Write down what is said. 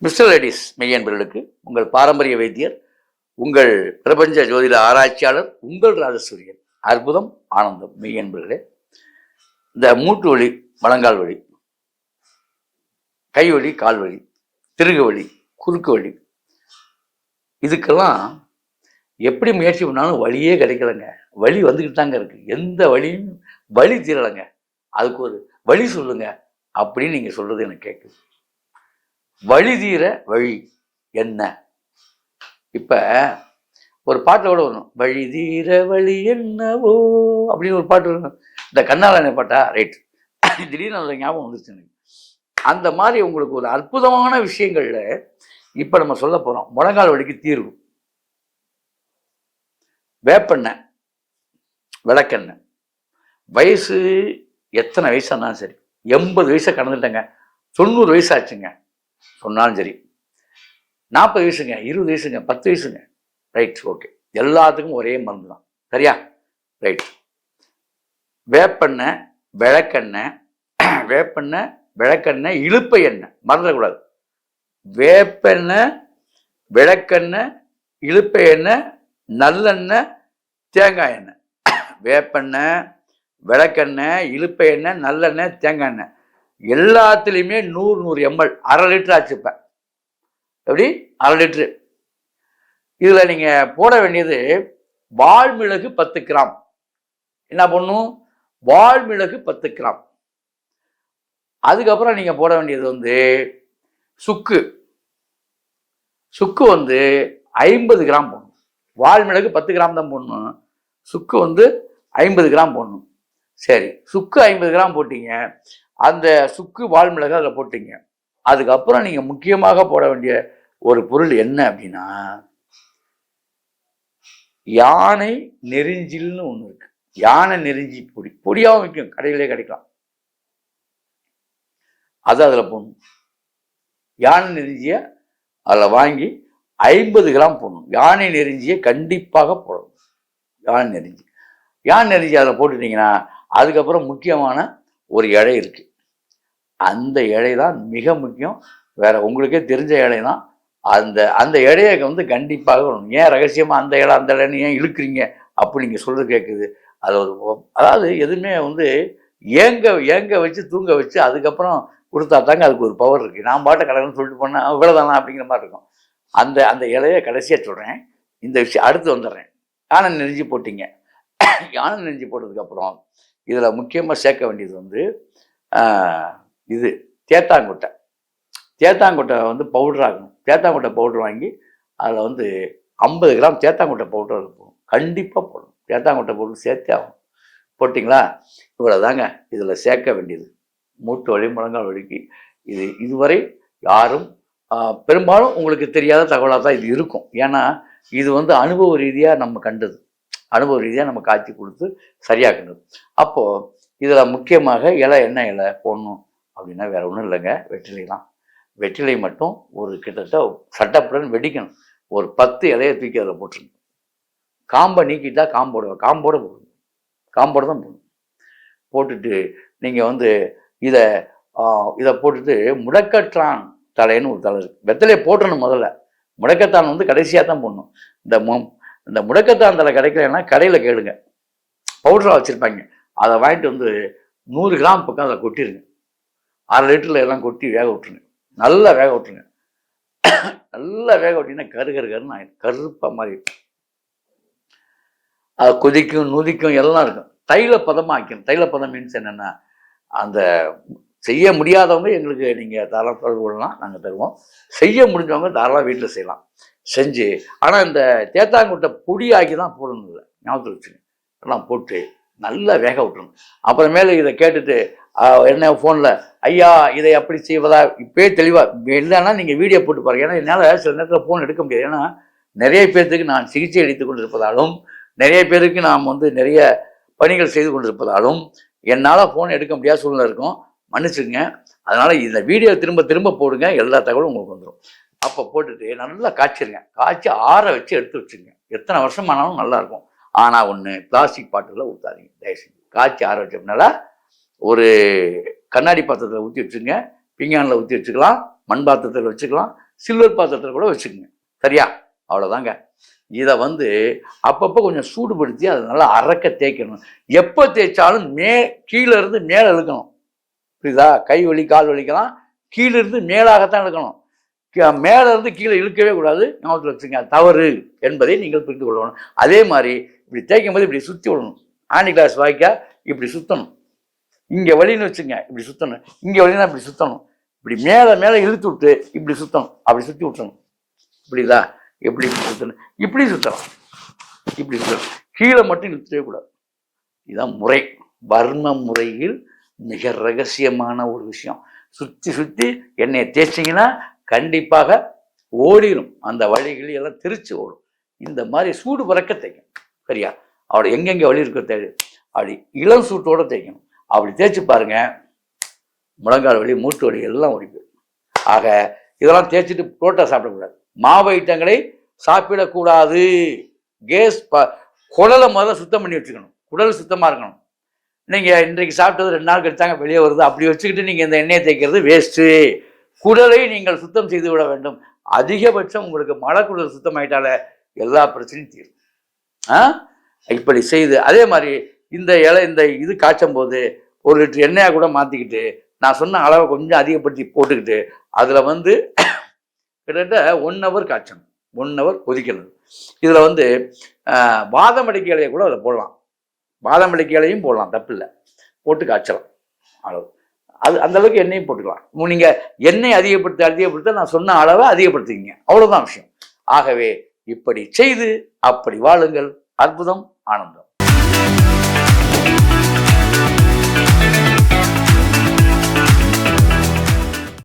Mister ladies மெய்யன்பர்களுக்கு உங்கள் பாரம்பரிய வைத்தியர், உங்கள் பிரபஞ்ச ஜோதிட ஆராய்ச்சியாளர், உங்கள் ராஜசூரியன். அற்புதம், ஆனந்தம். மெய்யன்பர்களே, இந்த மூட்டு வலி, முழங்கால் வலி, கை வலி, கால் வலி, திருகு வலி, குறுக்கு வலி, இதுக்கெல்லாம் எப்படி முயற்சி பண்ணாலும் வழியே கிடைக்கலங்க. வலி வந்துக்கிட்டு தாங்க இருக்கு. எந்த வழியும் வலி தீரலைங்க. அதுக்கு ஒரு வழி சொல்லுங்க அப்படின்னு நீங்க சொல்றது எனக்கு கேட்குது. வழி தீர வழி என்ன? இப்ப ஒரு பாட்டை கூட வரும், வழி தீர வழி என்னவோ அப்படின்னு ஒரு பாட்டு வரும். இந்த கண்ணாலனை பாட்டா? ரைட். திடீர்னு அந்த ஞாபகம் வந்துருச்சு எனக்கு. அந்த மாதிரி உங்களுக்கு ஒரு அற்புதமான விஷயங்கள்ல இப்ப நம்ம சொல்ல போறோம். முழங்கால் வலிக்கு தீர்வு வேப்பெண்ணெய், விளக்கெண்ணெய். வயசு எத்தனை வயசு இருந்தாலும் சரி, 80 வயசை கடந்துட்டேங்க, 90 வயசு ஆச்சுங்க சொன்னாலும் சரி, 40 வயசுங்க, 20 வயசுங்க, 10 வயசுங்க, ரைட், ஓகே, எல்லாத்துக்கும் ஒரே மருந்து தான். சரியா? ரைட். வேப்பெண்ணெய், விளக்கெண்ணெய், வேப்பெண்ணெய், விளக்கெண்ணெய், இழுப்பை எண்ணெய் மறந்துடக்கூடாது. வேப்பெண்ணெய், விளக்கெண்ணெய், இழுப்பை எண்ணெய், நல்லெண்ணெய், தேங்காய் எண்ணெய். வேப்பெண்ணெய், விளக்கெண்ணெய், இழுப்பை எண்ணெய், நல்லெண்ணெய், தேங்காய் எண்ணெய், எல்லாத்துலேயுமே 100 ml, 1/2 லிட்டர் ஆச்சுப்பேன். எப்படி? 1/2 லிட்டரு. இதில் நீங்கள் போட வேண்டியது வால்மிளகு 10 கிராம். என்ன பண்ணும்? வால்மிளகு 10 கிராம். அதுக்கப்புறம் நீங்கள் போட வேண்டியது வந்து சுக்கு. சுக்கு வந்து 50 கிராம் போடணும். வால்மிளகு 10 கிராம் தான் போடணும். சுக்கு வந்து 50 கிராம் போடணும். சரி, சுக்கு 50 கிராம் போட்டீங்க. அந்த சுக்கு வால்மிளகு அதில் போட்டீங்க. அதுக்கப்புறம் நீங்கள் முக்கியமாக போட வேண்டிய ஒரு பொருள் என்ன அப்படின்னா, யானை நெருஞ்சில்னு ஒன்று இருக்கு. யானை நெருஞ்சி பொடி, பொடியாகவும் விற்கும், கடையிலே கிடைக்கலாம். அது அதில் போடணும். யானை நெருஞ்சியை அதில் வாங்கி 50 கிராம் போடணும். யானை நெருஞ்சியை கண்டிப்பாக போடணும். யானை நெருஞ்சி, யானை நெருஞ்சி அதில் போட்டுட்டீங்கன்னா அதுக்கப்புறம் முக்கியமான ஒரு இலை இருக்கு. அந்த இலை தான் மிக முக்கியம். வேற உங்களுக்கே தெரிஞ்ச இலை தான். அந்த இலையை வந்து கண்டிப்பாக வரணும். ஏன் ரகசியமா அந்த இலை அந்த இலைன்னு ஏன் இழுக்கிறீங்க அப்படி நீங்க சொல்றது கேட்குது. அது ஒரு, அதாவது எதுவுமே வந்து ஏங்க வச்சு தூங்க வச்சு அதுக்கப்புறம் கொடுத்தா தாங்க அதுக்கு ஒரு பவர் இருக்கு. நான் பாட்ட கடவுள்னு சொல்லிட்டு போனா இவ்வளவுதானா அப்படிங்கிற மாதிரி இருக்கும். அந்த இலையை கடைசியா சொல்றேன். இந்த விஷயம் அடுத்து வந்துடுறேன். யானை நெருஞ்சி போட்டீங்க. யானை நெருஞ்சி போட்டதுக்கு அப்புறம் இதுல முக்கியமா சேர்க்க வேண்டியது வந்து இது தேத்தாங்கொட்டை. தேத்தாங்கொட்டை வந்து பவுடர் ஆகணும். தேத்தாங்கொட்டை பவுடர் வாங்கி அதில் வந்து 50 கிராம் தேத்தாங்கொட்டை பவுடர் இருக்கும். கண்டிப்பாக போடணும். தேத்தாங்கொட்டை பவுடர் சேர்த்தே ஆகணும். போட்டிங்களா? இவ்வளோ தாங்க இதில் சேர்க்க வேண்டியது. மூட்டு வலி, முழங்கால் வலிக்கு இதுவரை யாரும் பெரும்பாலும் உங்களுக்கு தெரியாத தகவலாக தான் இது இருக்கும். ஏன்னா இது வந்து அனுபவ ரீதியாக நம்ம கண்டது, அனுபவ ரீதியாக நம்ம காய்ச்சி கொடுத்து சரியாக கண்டது. அப்போது இதில் முக்கியமாக இலை, என்ன இலை போடணும் அப்படின்னா வேற ஒன்றும் இல்லைங்க, வெற்றிலை தான். வெற்றிலை மட்டும் ஒரு கிட்டத்தட்ட சட்டப்புடன் வெடிக்கணும். ஒரு 10 இலையை தூக்கி அதில் போட்டுருங்க. காம்பை நீக்கிட்டா காம்போட போடணும். காம்போட தான் போடணும். போட்டுட்டு நீங்கள் வந்து இதை போட்டுட்டு முடக்கத்தான் தலைன்னு ஒரு தலை இருக்கு. வெத்தலையை போட்டணும் முதல்ல. முடக்கத்தான் வந்து கடைசியாக தான் போடணும். இந்த முடக்கத்தான் தலை கிடைக்கலன்னா கடையில் கேளுங்க, பவுடராக வச்சுருப்பாங்க. அதை வாங்கிட்டு வந்து 100 கிராம் பக்கம் அதை கொட்டிடுங்க. 1/2 லிட்டரில் எல்லாம் கொட்டி வேக விட்டுருங்க. நல்லா வேக விட்டுருங்க. நல்லா வேக விட்டீங்கன்னா கருன்னு ஆயிடும். கருப்பாக மாதிரி அது கொதிக்கும், நுதிக்கும், எல்லாம் இருக்கும். தைல பதமாக ஆக்கணும். தைல பதம் மீன்ஸ் என்னென்னா, அந்த செய்ய முடியாதவங்க எங்களுக்கு நீங்கள் தாராளம் தொடர்பு கொள்ளலாம், நாங்கள் தருவோம். செய்ய முடிஞ்சவங்க தாராளம் வீட்டில் செய்யலாம். செஞ்சு ஆனால் இந்த தேத்தாங்கொட்டை பொடியாக்கி தான் போடணும். இல்லை, ஞாபகத்தில் வச்சுங்க. எல்லாம் போட்டு நல்லா வேக விட்டுருணும். அப்புறமேல இதை கேட்டுட்டு என்ன ஃபோனில், ஐயா இதை அப்படி செய்வதா, இப்போயே தெளிவாக இல்லைன்னா நீங்கள் வீடியோ போட்டு பாருங்க. ஏன்னா என்னால் சில நேரத்தில் ஃபோன் எடுக்க முடியாது. ஏன்னா நிறைய பேர்த்துக்கு நான் சிகிச்சை அளித்து கொண்டிருப்பதாலும், நிறைய பேருக்கு நாம் வந்து நிறைய பணிகள் செய்து கொண்டிருப்பதாலும் என்னால் ஃபோன் எடுக்க முடியாத சூழ்நிலை இருக்கும். மன்னிச்சுங்க. அதனால் இந்த வீடியோ திரும்ப திரும்ப போடுங்க, எல்லா தகவலும் உங்களுக்கு வந்துடும். அப்போ போட்டுட்டு நல்லா காய்ச்சிருங்க. காய்ச்சி ஆற வச்சு எடுத்து வச்சுருங்க. எத்தனை வருஷம் ஆனாலும் நல்லாயிருக்கும். ஆனால் ஒன்று, பிளாஸ்டிக் பாட்டிலில் ஊற்றாதீங்க தயவு செஞ்சு. காய்ச்சி ஆற வச்சோம்னால ஒரு கண்ணாடி பாத்திரத்தில் ஊற்றி வச்சுருங்க. பீங்கானில் ஊற்றி வச்சுக்கலாம், மண் பாத்திரத்தில் வச்சுக்கலாம், சில்வர் பாத்திரத்தில் கூட வச்சுக்கோங்க. சரியா? அவ்வளோதாங்க. இதை வந்து அப்பப்போ கொஞ்சம் சூடுபடுத்தி அதை நல்லா அரைக்க தேய்க்கணும். எப்போ தேய்ச்சாலும் கீழே இருந்து மேலே இழுக்கணும். புரியுதா? கை வலி கால் வலிக்கலாம், கீழே இருந்து மேலாகத்தான் இழுக்கணும். மேலே இருந்து கீழே இழுக்கவே கூடாது. ஞாபகத்தில் வச்சுங்க, தவறு என்பதை நீங்கள் புரிந்து கொள்ளணும். அதே மாதிரி இப்படி தேய்க்கும் போது இப்படி சுற்றி விடணும். ஆண்டி கிளாஸ் வாய்க்கா இப்படி சுற்றணும். இங்கே வலின்னு வச்சுங்க, இப்படி சுற்றணும். இங்கே வலினா இப்படி சுற்றணும். இப்படி மேலே மேலே இழுத்து விட்டு இப்படி சுற்றணும். அப்படி சுற்றி விட்டுறணும். இப்படிதா எப்படி சுற்றணும், இப்படி சுற்றலாம், இப்படி சுற்றணும். கீழே மட்டும் இழுத்துவே கூடாது. இதுதான் முறை. பர்ம முறையில் மிக ரகசியமான ஒரு விஷயம். சுற்றி சுற்றி எண்ணெயை தேய்ச்சிங்கன்னா கண்டிப்பாக ஓடிடும். அந்த வழிகள் எல்லாம் திருச்சி ஓடும். இந்த மாதிரி சூடு பறக்க தேய்க்கணும். சரியா? அவளை எங்கெங்கே வலி இருக்க தேவை அப்படி இளம் சூட்டோடு தேய்க்கணும். அப்படி தேய்ச்சி பாருங்க, முழங்கால் வலி மூட்டு வலி எல்லாம் ஓடிக்கும். ஆக இதெல்லாம் தேய்ச்சிட்டு புரோட்டா சாப்பிடக்கூடாது. மாவு ஐட்டங்களை சாப்பிடக்கூடாது. கேஸ் குடலை முதல்ல சுத்தம் பண்ணி வச்சுக்கணும். குடல் சுத்தமாக இருக்கணும். நீங்கள் இன்றைக்கு சாப்பிட்டது 2 நாள் கழித்தாங்க வெளியே வருது, அப்படி வச்சுக்கிட்டு நீங்கள் இந்த எண்ணெயை தேய்க்கிறது வேஸ்ட்டு. குடலை நீங்கள் சுத்தம் செய்து விட வேண்டும். அதிகபட்சம் உங்களுக்கு மலக்குடல் சுத்தமாயிட்டால எல்லா பிரச்சனையும் தீரும். இப்படி செய்து அதே மாதிரி இந்த இது காய்ச்சும் போது 1 லிட்டர் எண்ணெயாக கூட மாற்றிக்கிட்டு நான் சொன்ன அளவை கொஞ்சம் அதிகப்படுத்தி போட்டுக்கிட்டு அதில் வந்து கிட்டத்தட்ட 1 ஹவர் காய்ச்சணும். 1 ஹவர் கொதிக்கிறது. இதில் வந்து பாதம் அடிக்க இலையை கூட அதில் போடலாம். பாதாம் அடிக்க இலையும் போடலாம், தப்பில்லை. போட்டு காய்ச்சலாம் அளவு. அது அந்த அளவுக்கு எண்ணெயும் போட்டுக்கலாம். நீங்கள் எண்ணெய் அதிகப்படுத்த நான் சொன்ன அளவை அதிகப்படுத்திக்கிங்க. அவ்வளோதான் விஷயம். ஆகவே இப்படி செய்து அப்படி வாழுங்கள். அற்புதம், ஆனந்தம்.